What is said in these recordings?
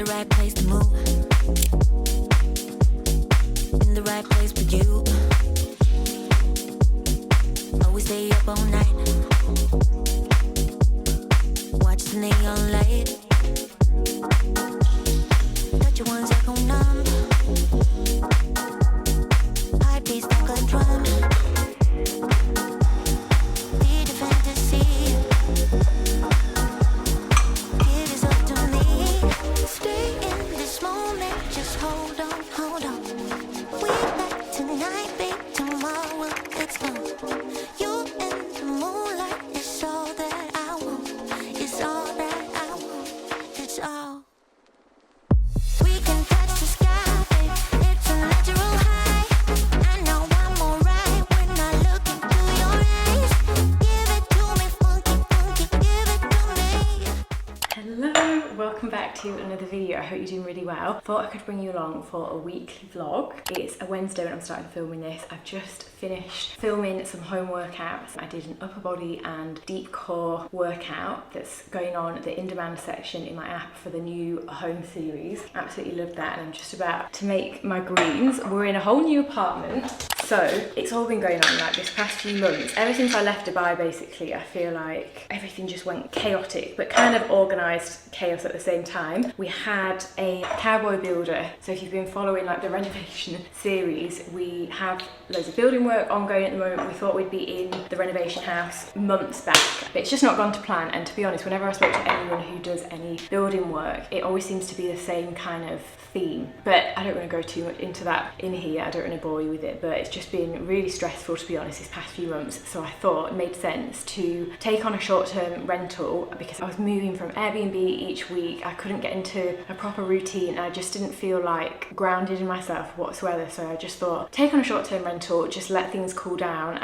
the right place to move, in the right place for you. Always stay up all night, watch the neon light. Touch your ones echo numb, heartbeats like a drum. Be the fantasy, give yourself to me. Stay in this moment, just hold on, hold on. We like tonight, babe, tomorrow we'll explode. You in the moonlight, it's all that I want. It's all that I want, it's all. We can touch the sky, babe, it's a natural high. I know I'm alright when I look into your eyes. Give it to me, funky, funky, give it to me. Hello, welcome back to another video. I hope you're doing really well. Thought I could bring you along for a weekly vlog. It's a Wednesday when I'm starting filming this. I've just finished filming some home workouts. I did an upper body and deep core workout that's going on at the in-demand section in my app for the new home series. Absolutely loved that, and I'm just about to make my greens. We're in a whole new apartment, so it's all been going on like this past few months. Ever since I left Dubai, basically, I feel like everything just went chaotic, but kind of organised chaos at the same time. We had a cowboy builder, so if you've been following like the renovation series, we have loads of building work ongoing at the moment. We thought we'd be in the renovation house months back, but it's just not gone to plan. And to be honest, whenever I spoke to anyone who does any building work, it always seems to be the same kind of theme. But I don't want to go too much into that in here. I don't want to bore you with it, but it's just been really stressful, to be honest, this past few months. So I thought it made sense to take on a short-term rental because I was moving from Airbnb each week. I couldn't get into a proper routine, and I just didn't feel like grounded in myself whatsoever. So I just thought, take on a short-term rental, just let things cool down,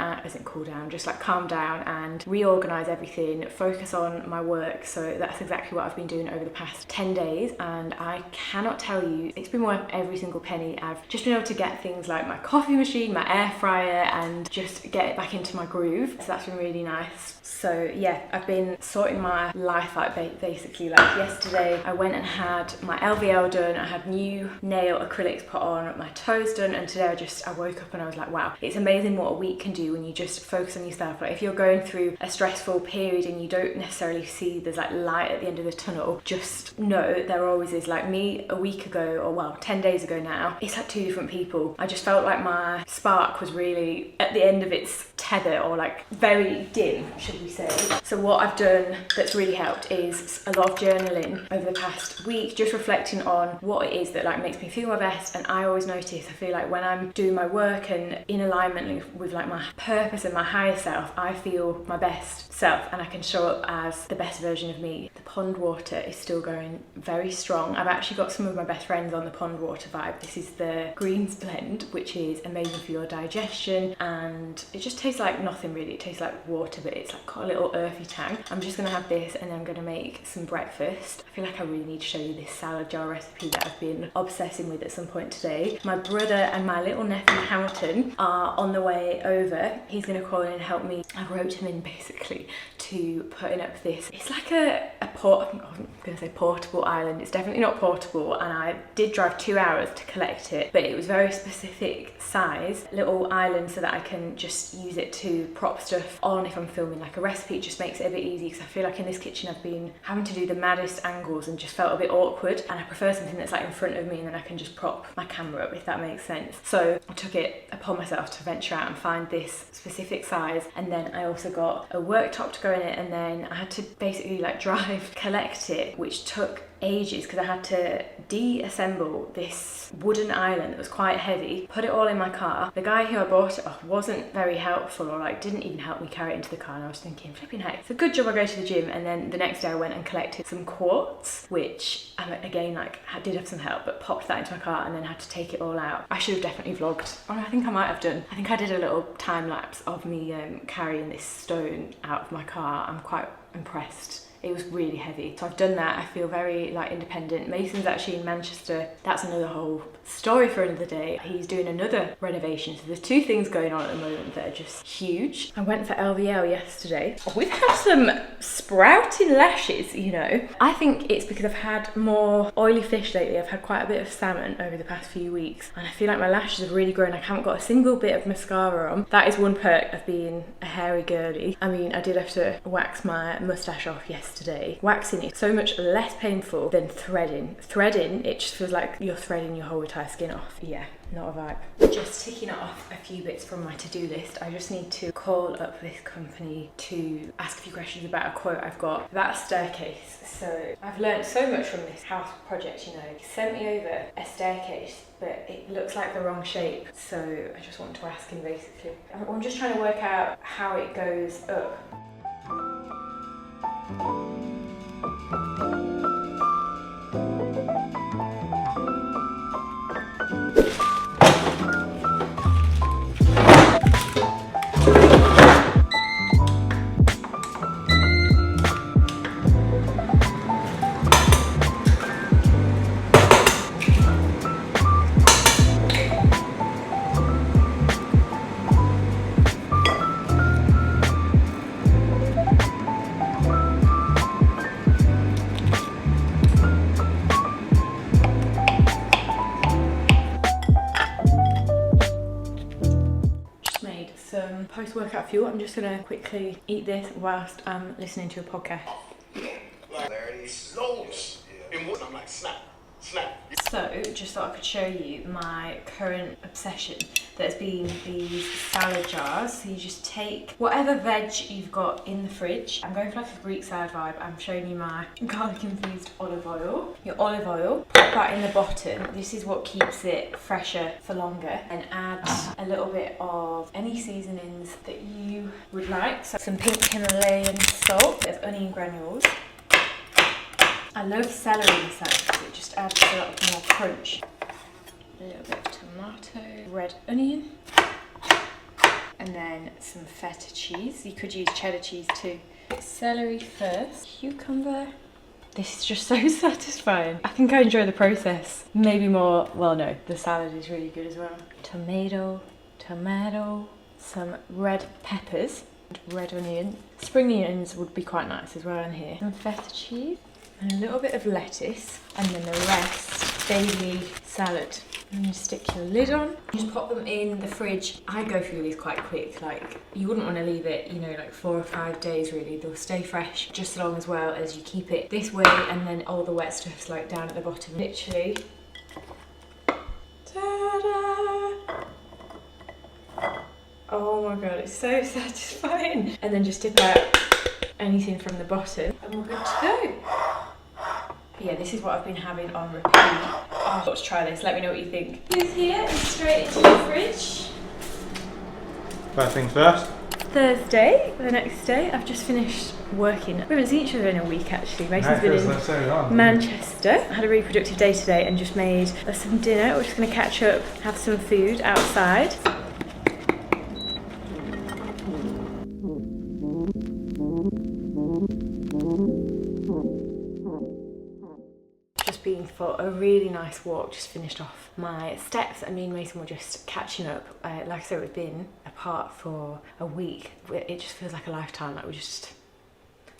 just like calm down and reorganize everything, focus on my work. So that's exactly what I've been doing over the past 10 days, and I cannot tell you, it's been worth every single penny. I've just been able to get things like my coffee machine, my air fryer, and just get it back into my groove. So that's been really nice. So yeah, I've been sorting my life out basically. Like yesterday, I went and had my LVL done, I had new nail acrylics put on, my toes done, and today I woke up and I was like, wow, it's amazing what a week can do when you just focus on yourself. Like if you're going through a stressful period and you don't necessarily see there's like light at the end of the tunnel, just know there always is. Like me a week ago, or well, 10 days ago now, it's like two different people. I just felt like my spark was really at the end of its tether, or like very dim, should we say. So what I've done that's really helped is a lot of journaling over the past week, just reflecting on what it is that like makes me feel my best. And I always notice, I feel like when I'm doing my work and in alignment with like my purpose and my higher self, I feel my best self and I can show up as the best version of me. The pond water is still going very strong. I've actually got some of my best friends on the pond water vibe. This is the greens blend, which is amazing for your digestion, and it just tastes like nothing really. It tastes like water, but it's like got a little earthy tang. I'm just gonna have this and then I'm gonna make some breakfast. I feel like I really need to show you this salad jar recipe that I've been obsessing with at some point today. My brother and my little nephew Hamilton are on the way over. He's gonna call in and help me. I wrote him in basically to putting up this. It's like I'm gonna say portable island. It's definitely not portable, and I did drive 2 hours to collect it, but it was very specific size little island so that I can just use it to prop stuff on if I'm filming like a recipe. It just makes it a bit easy because I feel like in this kitchen I've been having to do the maddest angles and just felt a bit awkward, and I prefer something that's like in front of me and then I can just prop my camera up, if that makes sense. So I took it upon myself to venture out and find this specific size, and then I also got a worktop to go in it, and then I had to basically like drive, collect it, which took ages because I had to de-assemble this wooden island that was quite heavy, put it all in my car. The guy who I bought it off wasn't very helpful, or like didn't even help me carry it into the car, and I was thinking, flipping heck, it's a good job I go to the gym. And then the next day I went and collected some quartz, which again, like I did have some help, but popped that into my car and then had to take it all out. I should have definitely vlogged. Oh, I think I might have done. I think I did a little time lapse of me carrying this stone out of my car. I'm quite impressed it was really heavy. So I've done that. I feel very like independent. Mason's actually in Manchester. That's another whole story for another day. He's doing another renovation. So there's 2 things going on at the moment that are just huge. I went for LVL yesterday. We've had some sprouting lashes, you know. I think it's because I've had more oily fish lately. I've had quite a bit of salmon over the past few weeks, and I feel like my lashes have really grown. I haven't got a single bit of mascara on. That is one perk of being a hairy girly. I mean, I did have to wax my moustache off yesterday. Waxing is so much less painful than threading. Threading, it just feels like you're threading your whole entire skin off. Yeah, not a vibe. Just ticking off a few bits from my to-do list. I just need to call up this company to ask a few questions about a quote I've got about a staircase. So I've learned so much from this house project, you know. He sent me over a staircase, but it looks like the wrong shape. So I just want to ask him basically. I'm just trying to work out how it goes up. Post-workout fuel. I'm just gonna quickly eat this whilst I'm listening to a podcast. I'm like, snap, snap. So, just thought I could show you my current obsession that's been these salad jars. So you just take whatever veg you've got in the fridge. I'm going for like a Greek salad vibe. I'm showing you my garlic infused olive oil. Your olive oil, pop that in the bottom. This is what keeps it fresher for longer. And add a little bit of any seasonings that you would like. So some pink Himalayan salt, a bit of onion granules. I love celery in salad because it just adds a lot more crunch. A little bit of tomato, red onion, and then some feta cheese. You could use cheddar cheese too. Celery first, cucumber. This is just so satisfying. I think I enjoy the process. Maybe more, well no, the salad is really good as well. Tomato, some red peppers, red onion. Spring onions would be quite nice as well in here. Some feta cheese. And a little bit of lettuce, and then the rest baby salad. And you stick your lid on. Just pop them in the fridge. I go through these quite quick. Like, you wouldn't want to leave it, you know, like 4 or 5 days really. They'll stay fresh just as long as well as you keep it this way, and then all the wet stuff's like down at the bottom. Literally. Ta-da! Oh my god, it's so satisfying. And then just dip out anything from the bottom, and we're good to go. Yeah, this is what I've been having on repeat. Oh, let's try this. Let me know what you think. Here's here and straight into the fridge. First things first. Thursday, the next day, I've just finished working. We haven't seen each other in a week actually. Mason's been in Manchester. I had a really productive day today and just made us some dinner. We're just going to catch up, have some food outside. Been for a really nice walk, just finished off my steps, and me and Mason were just catching up. Like I said, we've been apart for a week. It just feels like a lifetime, like we just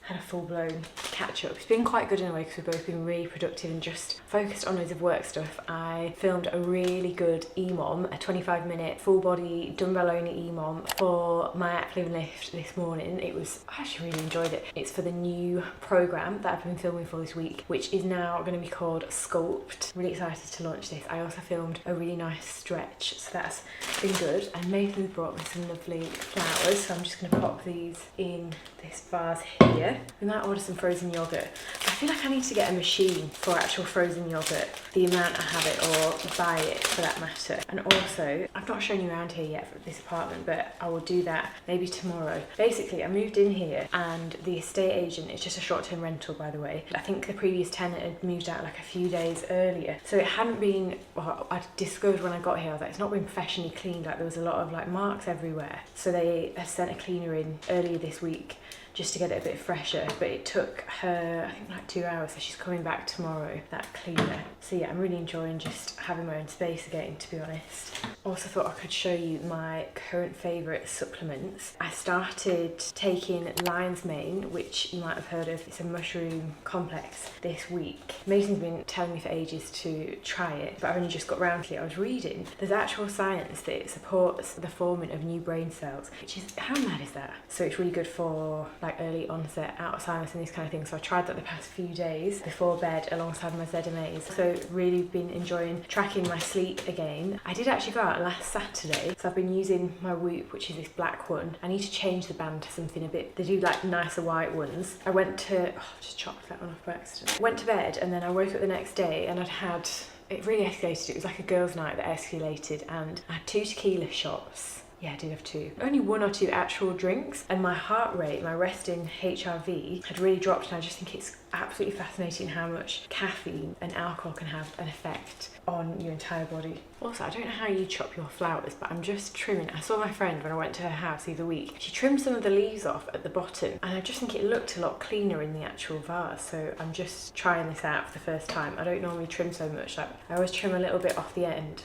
had a full-blown catch-up. It's been quite good in a way because we've both been really productive and just focused on loads of work stuff. I filmed a really good EMOM, a 25-minute full-body dumbbell-only EMOM for my Act Live and Lift this morning. I actually really enjoyed it. It's for the new programme that I've been filming for this week, which is now going to be called Sculpt. Really excited to launch this. I also filmed a really nice stretch, so that's been good. And Nathan brought me some lovely flowers, so I'm just going to pop these in this vase here. We might order some frozen yoghurt. I feel like I need to get a machine for actual frozen yoghurt, the amount I have it, or buy it for that matter. And also, I've not shown you around here yet for this apartment, but I will do that maybe tomorrow. Basically, I moved in here and the estate agent, it's just a short-term rental by the way. I think the previous tenant had moved out like a few days earlier. So it hadn't been, well, I discovered when I got here, I was like, it's not been professionally cleaned. Like there was a lot of like marks everywhere. So they had sent a cleaner in earlier this week just to get it a bit fresher, but it took her, I think, like 2 hours, so she's coming back tomorrow, that cleaner. So yeah, I'm really enjoying just having my own space again, to be honest. Also thought I could show you my current favourite supplements. I started taking lion's mane, which you might have heard of. It's a mushroom complex, this week. Mason's been telling me for ages to try it, but I've only just got round to it. I was reading, there's actual science that it supports the forming of new brain cells, which is, how mad is that? So it's really good for like early onset Alzheimer's and these kind of things. So I tried that the past few days before bed alongside my ZMAs. So really been enjoying tracking my sleep again. I did actually go out last Saturday, so I've been using my Whoop, which is this black one. I need to change the band to something a bit, they do like nicer white ones. I went to, just chopped that one off by accident. Went to bed and then I woke up the next day and I'd had, it really escalated. It was like a girls' night that escalated, and I had 2 tequila shots. Yeah, I did have 2. Only 1 or 2 actual drinks, and my heart rate, my resting HRV had really dropped, and I just think it's absolutely fascinating how much caffeine and alcohol can have an effect on your entire body. Also, I don't know how you chop your flowers, but I'm just trimming. I saw my friend when I went to her house the other week. She trimmed some of the leaves off at the bottom, and I just think it looked a lot cleaner in the actual vase, so I'm just trying this out for the first time. I don't normally trim so much, like I always trim a little bit off the end.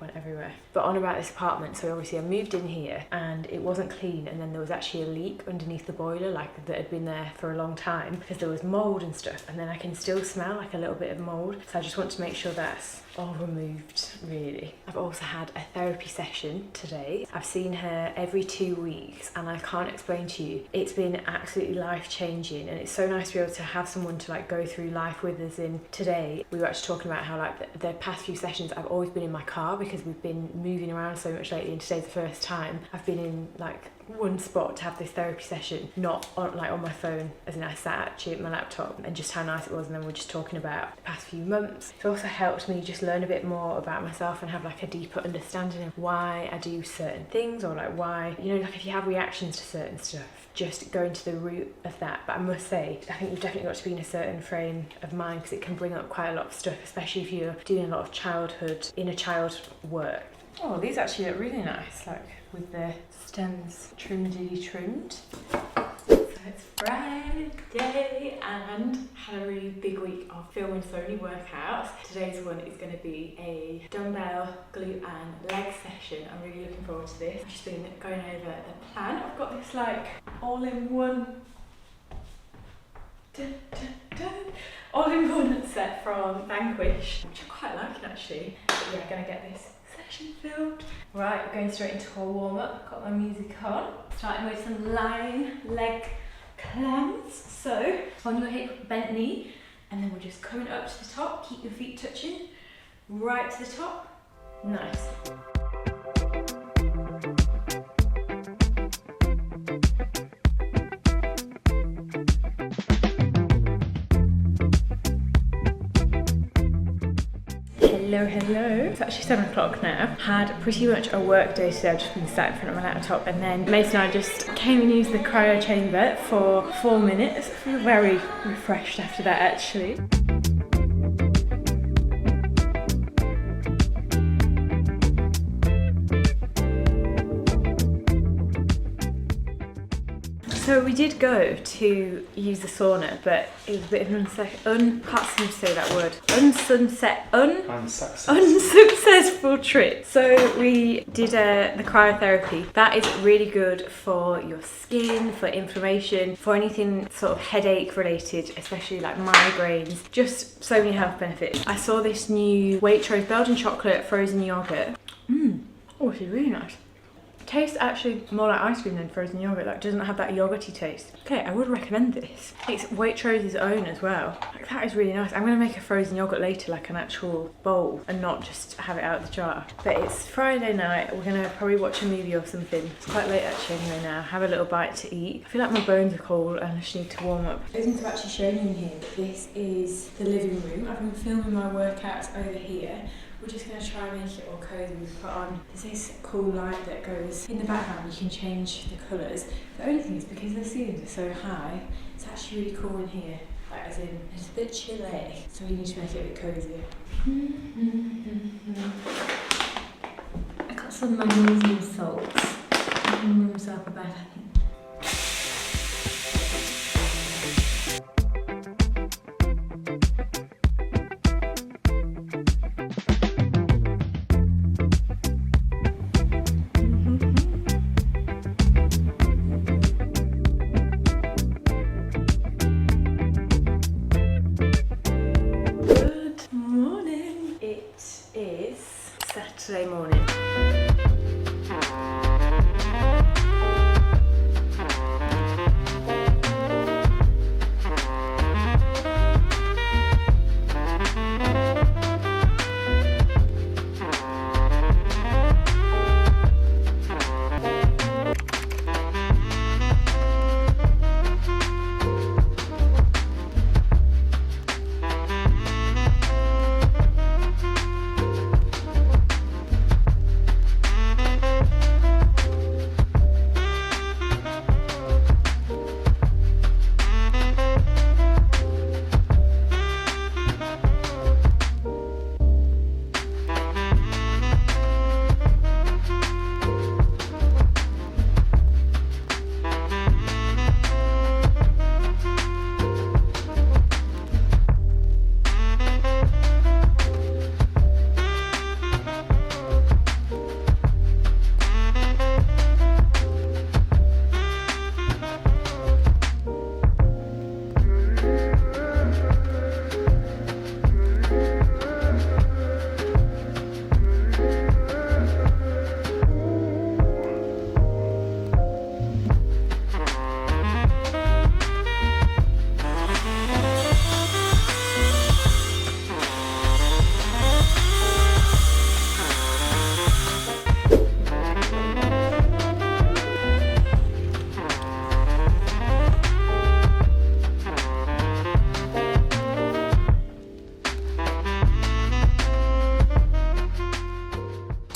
Went everywhere. But on about this apartment, so obviously I moved in here and it wasn't clean, and then there was actually a leak underneath the boiler, like that had been there for a long time, because there was mold and stuff, and then I can still smell like a little bit of mold, so I just want to make sure that's all removed, really. I've also had a therapy session today. I've seen her every 2 weeks, and I can't explain to you, it's been absolutely life-changing, and it's so nice to be able to have someone to like go through life with us. In today we were actually talking about how like the past few sessions I've always been in my car because we've been moving around so much lately, and today's the first time I've been in like one spot to have this therapy session, not on like on my phone, as in I sat actually at my laptop, and just how nice it was. And then we're just talking about the past few months. It also helped me just learn a bit more about myself and have like a deeper understanding of why I do certain things, or like why, you know, like if you have reactions to certain stuff, just going to the root of that. But I must say, I think you've definitely got to be in a certain frame of mind, because it can bring up quite a lot of stuff, especially if you're doing a lot of childhood, inner child work. Oh, these actually look really nice, like with the stems trimmed. So it's Friday and had a really big week of filming so many workouts. Today's one is going to be a dumbbell, glute and leg session. I'm really looking forward to this. I've just been going over the plan. I've got this like all-in-one all-in-one set from Vanquish, which I'm quite liking actually. But yeah, I'm going to get this session filmed. Right, we're going straight into our warm-up. Got my music on. Starting with some lying leg cleanse. So on your hip, bent knee, and then we're just coming up to the top. Keep your feet touching. Right to the top. Nice. Hello. It's actually 7 o'clock now. Had pretty much a work day today. I've just been sat in front of my laptop, and then Mason and I just came and used the cryo chamber for 4 minutes. I feel very refreshed after that actually. So we did go to use the sauna, but it was a bit of an can't seem to say that word. Unsuccessful trip. So we did the cryotherapy. That is really good for your skin, for inflammation, for anything sort of headache related, especially like migraines. Just so many health benefits. I saw this new Waitrose Belgian chocolate frozen yogurt. Oh, this is really nice. Tastes actually more like ice cream than frozen yogurt. Like, doesn't have that yogurty taste. Okay, I would recommend this. It's Waitrose's own as well. Like, that is really nice. I'm gonna make a frozen yogurt later, like an actual bowl, and not just have it out of the jar. But it's Friday night. We're gonna probably watch a movie or something. It's quite late actually anyway now. Have a little bite to eat. I feel like my bones are cold and I just need to warm up. I wasn't to actually show you in here, but this is the living room. I've been filming my workouts over here. We're just going to try and make it all cosy. We've put on this cool light that goes in the background. You can change the colours. The only thing is, because the ceilings are so high, it's actually really cool in here. Like, as in, it's a bit chilly, so we need to make it a bit cosy. I got some magnesium salts. I can warm myself a bed, I think.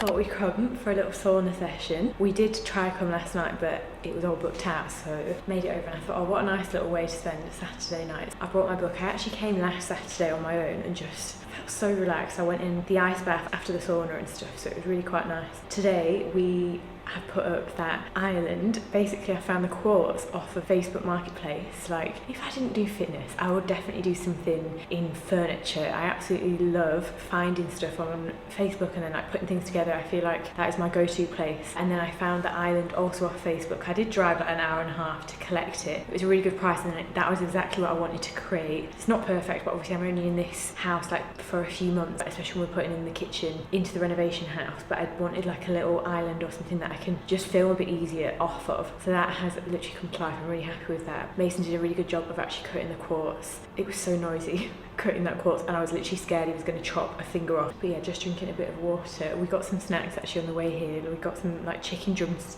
thought we'd come for a little sauna session. We did try come last night, but it was all booked out, so made it over, and I thought, oh, what a nice little way to spend a Saturday night. I brought my book. I actually came last Saturday on my own and just felt so relaxed. I went in the ice bath after the sauna and stuff, so it was really quite nice. Today we have put up that island. Basically, I found the quotes off of Facebook Marketplace. Like, if I didn't do fitness, I would definitely do something in furniture. I absolutely love finding stuff on Facebook and then like putting things together. I feel like that is my go-to place. And then I found the island also off Facebook. I did drive like an hour and a half to collect it. It was a really good price, and that was exactly what I wanted to create. It's not perfect, but obviously I'm only in this house like for a few months, especially when we're putting in the kitchen into the renovation house. But I wanted like a little island or something that I can just feel a bit easier off of. So that has literally come to life. I'm really happy with that. Mason did a really good job of actually cutting the quartz. It was so noisy cutting that quartz, and I was literally scared he was going to chop a finger off. But yeah, just drinking a bit of water. We got some snacks actually on the way here. We got some like chicken drumsticks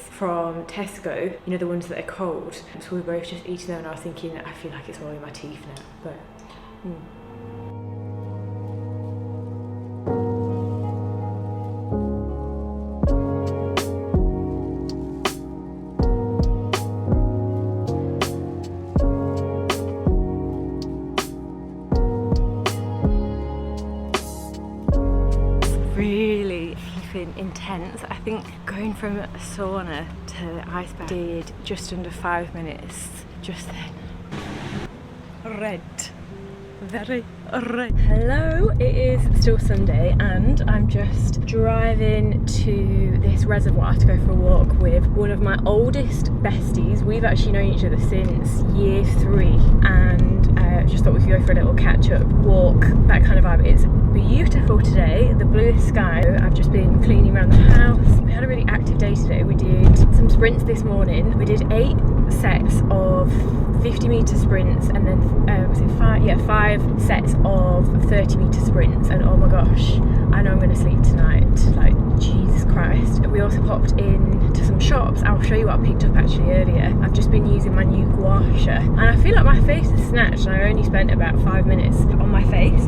from Tesco, you know, the ones that are cold. So we were both just eating them, and I was thinking, I feel like it's all in my teeth now, but really flipping intense. I think going from sauna to ice bath did just under 5 minutes just then. Red. Very red. Hello, it is still Sunday and I'm just driving to this reservoir to go for a walk with one of my oldest besties. We've actually known each other since year 3, and just thought we could go for a little catch-up walk, that kind of vibe. It's beautiful today, the bluest sky. I've just been cleaning around the house. We had a really active day today. We did some sprints this morning. We did 8 sets of 50-meter sprints, and then was it 5? Yeah, 5 sets of 30-meter sprints. And oh my gosh, I know I'm going to sleep tonight. Like, Jesus Christ. We also popped in to some shops. I'll show you what I picked up actually earlier. I've just been using my new gua sha, and I feel like my face is snatched, and I only spent about 5 minutes on my face.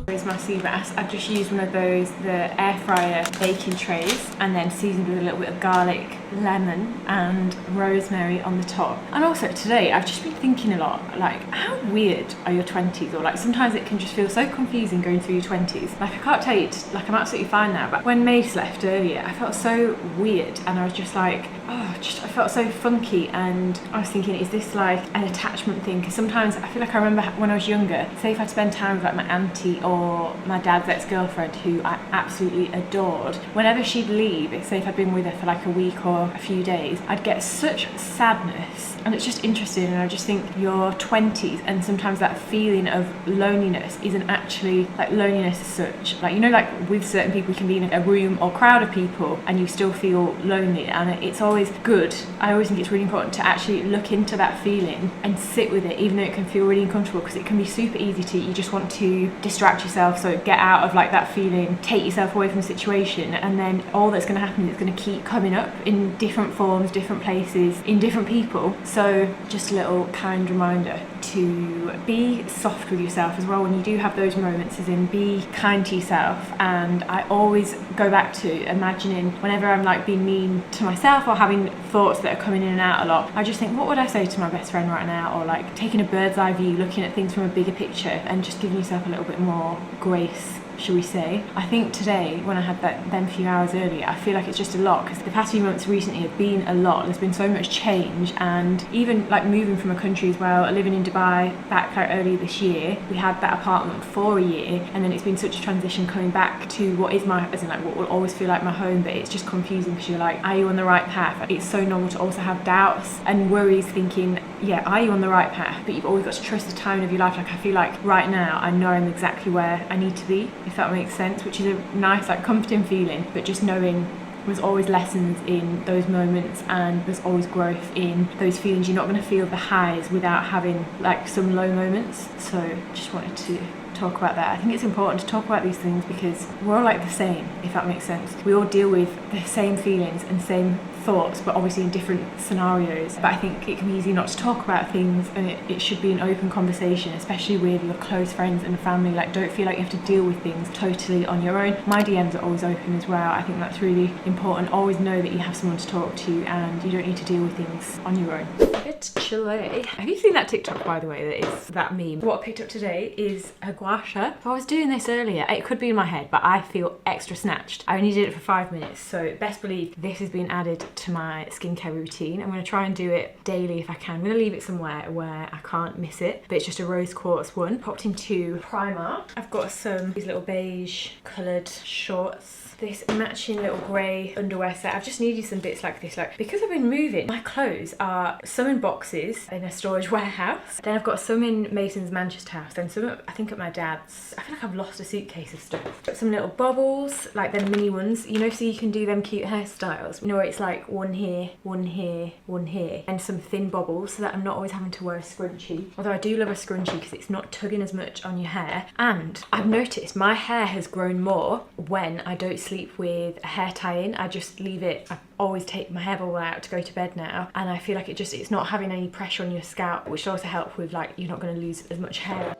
Here's my sea bass. I've just used one of those, the air fryer baking trays, and then seasoned with a little bit of garlic, lemon and rosemary on the top. And also today I've just been thinking a lot, like, how weird are your 20s? Or like, sometimes it can just feel so confusing going through your 20s. Like, I can't tell you, like, I'm absolutely fine now, but when Mace left earlier I felt so weird, and I was just like, oh, I felt so funky, and I was thinking, is this like an attachment thing? Because sometimes I feel like I remember when I was younger, say if I'd spend time with like my auntie or my dad's ex-girlfriend, who I absolutely adored, whenever she'd leave, say if I'd been with her for like a week or a few days, I'd get such sadness. And it's just interesting, and I just think your 20s, and sometimes that feeling of loneliness isn't actually like loneliness as such. Like, you know, like with certain people you can be in a room or crowd of people and you still feel lonely, and it's always good. I always think it's really important to actually look into that feeling and sit with it, even though it can feel really uncomfortable, because it can be super easy to, you just want to distract yourself, so get out of like that feeling, take yourself away from the situation, and then all that's going to happen is it's going to keep coming up in different forms, different places, in different people. So just a little kind reminder to be soft with yourself as well when you do have those moments, as in be kind to yourself. And I always go back to imagining whenever I'm like being mean to myself or having thoughts that are coming in and out a lot, I just think, what would I say to my best friend right now? Or like taking a bird's eye view, looking at things from a bigger picture, and just giving yourself a little bit more grace, shall we say. I think today, when I had them few hours earlier, I feel like it's just a lot, because the past few months recently have been a lot. There's been so much change, and even like moving from a country as well, living in Dubai back like early this year, we had that apartment for a year, and then it's been such a transition coming back to what is my, as in like what will always feel like my home, but it's just confusing because you're like, are you on the right path? It's so normal to also have doubts and worries, thinking, yeah, are you on the right path? But you've always got to trust the tone of your life. Like, I feel like right now I know I'm exactly where I need to be, if that makes sense, which is a nice, like, comforting feeling. But just knowing there's always lessons in those moments, and there's always growth in those feelings. You're not going to feel the highs without having like some low moments. So just wanted to talk about that. I think it's important to talk about these things because we're all like the same, if that makes sense. We all deal with the same feelings and same thoughts, but obviously in different scenarios. But I think it can be easy not to talk about things, and it should be an open conversation, especially with your close friends and family. Like, don't feel like you have to deal with things totally on your own. My DMs are always open as well. I think that's really important. Always know that you have someone to talk to and you don't need to deal with things on your own. It's chilly. Have you seen that TikTok, by the way, that is that meme? What I picked up today is a gua sha. I was doing this earlier. It could be in my head, but I feel extra snatched. I only did it for 5 minutes, so best believe this has been added to my skincare routine. I'm going to try and do it daily if I can. I'm going to leave it somewhere where I can't miss it, but it's just a rose quartz one. Popped into Primark. I've got these little beige coloured shorts. This matching little grey underwear set. I've just needed some bits like this, like, because I've been moving, my clothes are some in boxes in a storage warehouse, then I've got some in Mason's Manchester house, then some I think at my dad's. I feel like I've lost a suitcase of stuff. Got some little bobbles, like them mini ones, you know, so you can do them cute hairstyles, you know, where it's like one here, one here, one here, and some thin bobbles so that I'm not always having to wear a scrunchie. Although I do love a scrunchie because it's not tugging as much on your hair. And I've noticed my hair has grown more when I don't sleep with a hair tie-in. I just leave it. I always take my hair ball out to go to bed now, and I feel like it's not having any pressure on your scalp, which will also help with, like, you're not going to lose as much hair.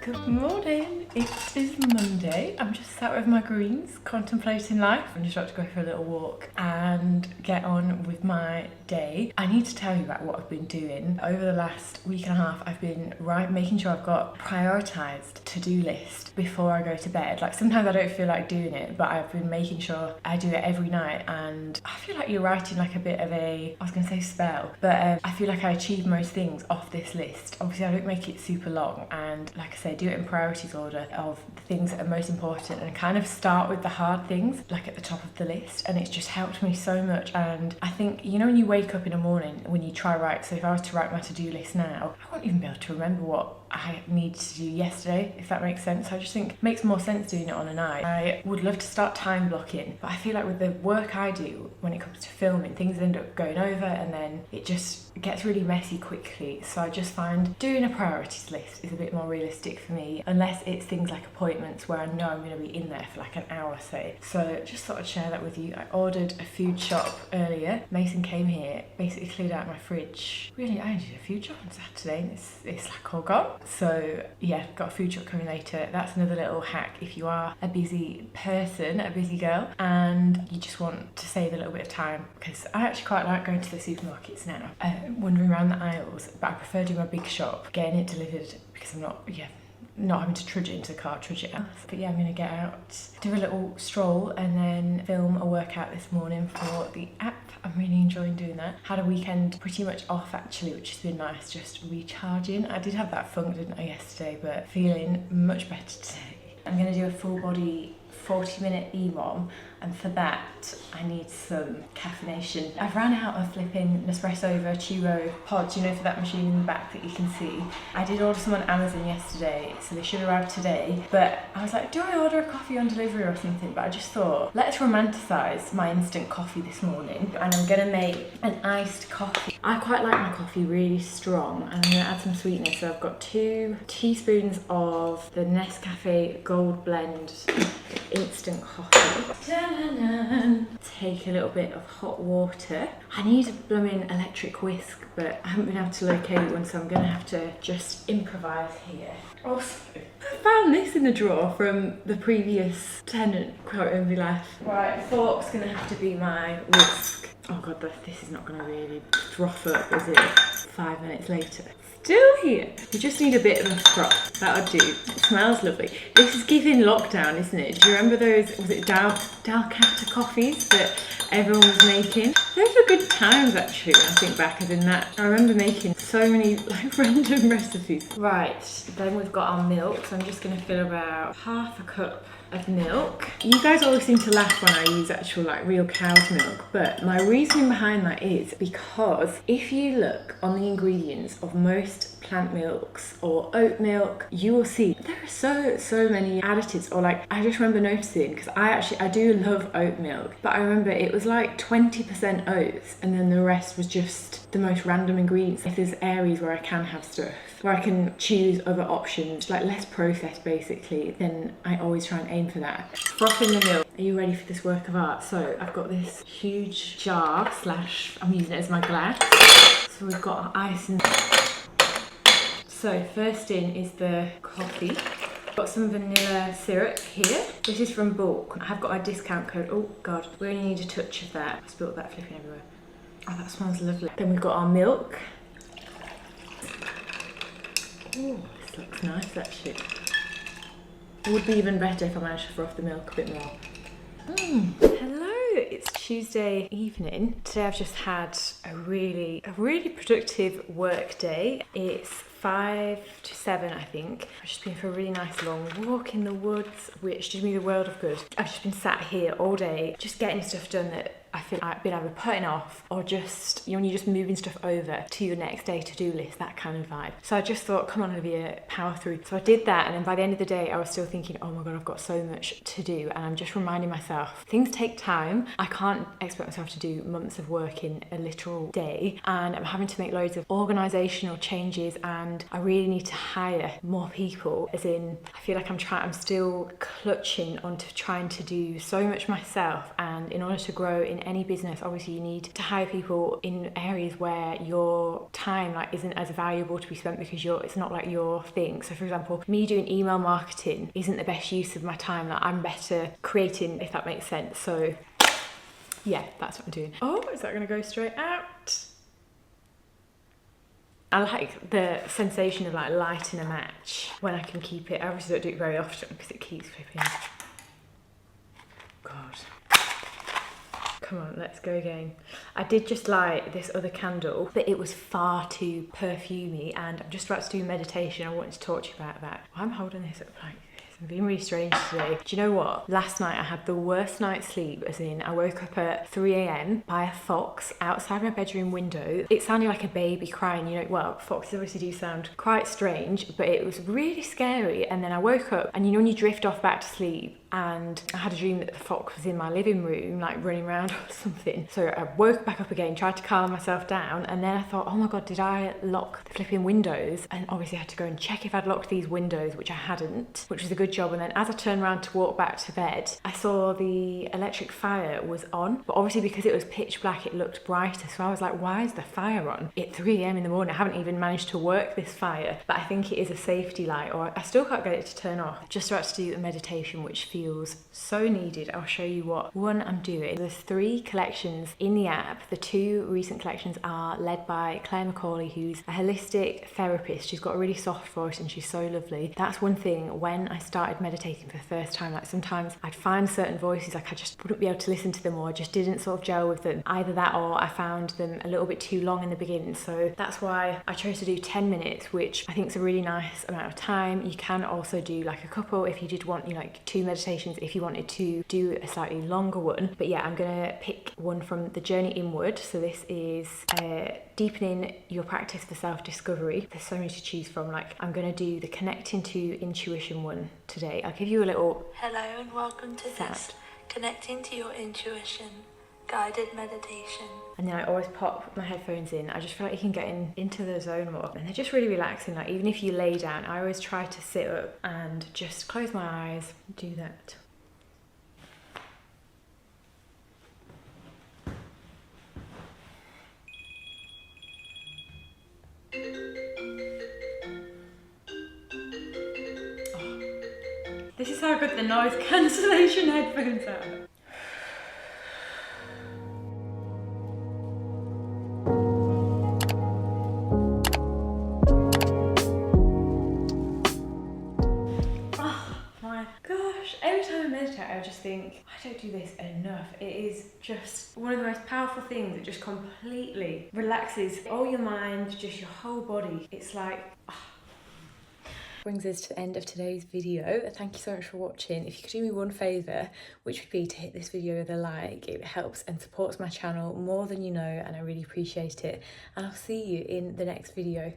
Good morning, it is Monday. I'm just sat with my greens, contemplating life. I'm just about to go for a little walk and get on with my day. I need to tell you about what I've been doing. Over the last week and a half, I've been making sure I've got prioritised to-do list before I go to bed. Like, sometimes I don't feel like doing it, but I've been making sure I do it every night, and I feel like you're writing like a bit of I was going to say spell, but I feel like I achieve most things off this list. Obviously I don't make it super long, and like I say, do it in priorities order of the things that are most important, and kind of start with the hard things like at the top of the list, and it's just helped me so much. And I think, you know, when you wake up in the morning, when you try write, so if I was to write my to-do list now, I won't even be able to remember what I needed to do yesterday, if that makes sense. So I just think it makes more sense doing it on a night. I would love to start time blocking, but I feel like with the work I do when it comes to filming, things end up going over and then it just gets really messy quickly. So I just find doing a priorities list is a bit more realistic for me, unless it's things like appointments where I know I'm going to be in there for like an hour, say. So just thought I'd share that with you. I ordered a food shop earlier. Mason came here, basically cleared out my fridge. Really, I did a food shop on Saturday and it's like all gone. So yeah, got a food shop coming later. That's another little hack if you are a busy person, a busy girl, and you just want to save a little bit of time, because I actually quite like going to the supermarkets now, wandering around the aisles, but I prefer doing my big shop, getting it delivered, because I'm not having to trudge it into the car, trudge it out. But yeah, I'm going to get out, do a little stroll, and then film a workout this morning for the app. I'm really enjoying doing that. Had a weekend pretty much off actually, which has been nice, just recharging. I did have that funk, didn't I, yesterday, but feeling much better today. I'm going to do a full body 40-minute EMOM, and for that I need some caffeination. I've ran out of flipping Nespresso Vertuo pods, you know, for that machine in the back that you can see. I did order some on Amazon yesterday, so they should arrive today, but I was like, do I order a coffee on delivery or something? But I just thought, let's romanticise my instant coffee this morning, and I'm gonna make an iced coffee. I quite like my coffee really strong, and I'm gonna add some sweetness. So I've got 2 teaspoons of the Nescafe Gold Blend instant coffee. Ta-da-da. Take a little bit of hot water. I need a blooming electric whisk, but I haven't been able to locate one, so I'm gonna have to just improvise here. Also, I found this in the drawer from the previous tenant, quite made me laugh. Right, fork's gonna have to be my whisk. Oh god, this is not gonna really froth up, is it? 5 minutes later. Still here. You just need a bit of a froth. That'll do. It smells lovely. This is giving lockdown, isn't it? Do you remember those, was it Dalcata coffees that everyone was making? Those were good times actually when I think back, as in that I remember making so many like random recipes. Right, then we've got our milk, so I'm just going to fill about half a cup of milk. You guys always seem to laugh when I use actual like real cow's milk, but my reasoning behind that is because if you look on the ingredients of most plant milks or oat milk, you will see there are so many additives. Or like, I just remember noticing, because I do love oat milk, but I remember it was like 20% oats and then the rest was just the most random ingredients. If there's areas where I can have stuff, where I can choose other options, like less processed basically, then I always try and aim for that. Frothing the milk. Are you ready for this work of art? So I've got this huge jar / I'm using it as my glass. So we've got our ice in. So first in is the coffee. Got some vanilla syrup here. This is from bulk. I have got a discount code. Oh God, we only need a touch of that. I spilled that flipping everywhere. Oh, that smells lovely. Then we've got our milk. Oh, this looks nice actually. It would be even better if I managed to froth the milk a bit more. Hello, it's Tuesday evening. Today I've just had a really productive work day. It's 5 to 7, I think. I've just been for a really nice long walk in the woods, which did me the world of good. I've just been sat here all day, just getting stuff done that I feel I've been either putting off or just, you know, when you're just moving stuff over to your next day to-do list, that kind of vibe. So I just thought, come on Olivia, power through. So I did that, and then by the end of the day, I was still thinking, oh my God, I've got so much to do. And I'm just reminding myself, things take time. I can't expect myself to do months of work in a literal day. And I'm having to make loads of organisational changes, and I really need to hire more people, as in, I feel like I'm still clutching onto trying to do so much myself. And in order to grow in any business, obviously you need to hire people in areas where your time like isn't as valuable to be spent, because it's not like your thing. So for example, me doing email marketing isn't the best use of my time. Like, I'm better creating, if that makes sense. So yeah, that's what I'm doing. Oh, is that going to go straight out? I like the sensation of like lighting a match when I can keep it. I obviously don't do it very often because it keeps flipping. God. Come on, let's go again. I did just light this other candle, but it was far too perfumey, and I'm just about to do meditation. I wanted to talk to you about that. I'm holding this up like this. I'm being really strange today. Do you know what? Last night I had the worst night's sleep, as in I woke up at 3 a.m. by a fox outside my bedroom window. It sounded like a baby crying, you know. Well, foxes obviously do sound quite strange, but it was really scary. And then I woke up, and you know when you drift off back to sleep, and I had a dream that the fox was in my living room, like running around or something. So I woke back up again, tried to calm myself down, and then I thought, oh my God, did I lock the flipping windows? And obviously I had to go and check if I'd locked these windows, which I hadn't, which was a good job. And then as I turned around to walk back to bed, I saw the electric fire was on, but obviously because it was pitch black, it looked brighter. So I was like, why is the fire on at 3 a.m. in the morning? I haven't even managed to work this fire, but I think it is a safety light, or I still can't get it to turn off. Just about to do a meditation, which feels so needed. I'll show you what one I'm doing. There's 3 collections in the app. The 2 recent collections are led by Claire McCauley, who's a holistic therapist. She's got a really soft voice and she's so lovely. That's one thing. When I started meditating for the first time, like sometimes I'd find certain voices, like I just wouldn't be able to listen to them, or I just didn't sort of gel with them. Either that, or I found them a little bit too long in the beginning. So that's why I chose to do 10 minutes, which I think is a really nice amount of time. You can also do like a couple if you did want, you know, like 2 meditations if you wanted to do a slightly longer one. But yeah, I'm gonna pick one from the Journey Inward. So this is deepening your practice for self-discovery. There's so many to choose from. Like, I'm gonna do the connecting to intuition one today. I'll give you a little hello and welcome to this connecting to your intuition guided meditation. And then I always pop my headphones in. I just feel like you can get into the zone more, and they're just really relaxing. Like, even if you lay down, I always try to sit up and just close my eyes, do that. This is how good the noise cancellation headphones are. my gosh, every time I meditate I just think, I don't do this enough. It is just one of the most powerful things. It just completely relaxes all your mind, just your whole body. It's like, brings us to the end of today's video. Thank you so much for watching. If you could do me one favour, which would be to hit this video with a like, it helps and supports my channel more than you know, and I really appreciate it. And I'll see you in the next video.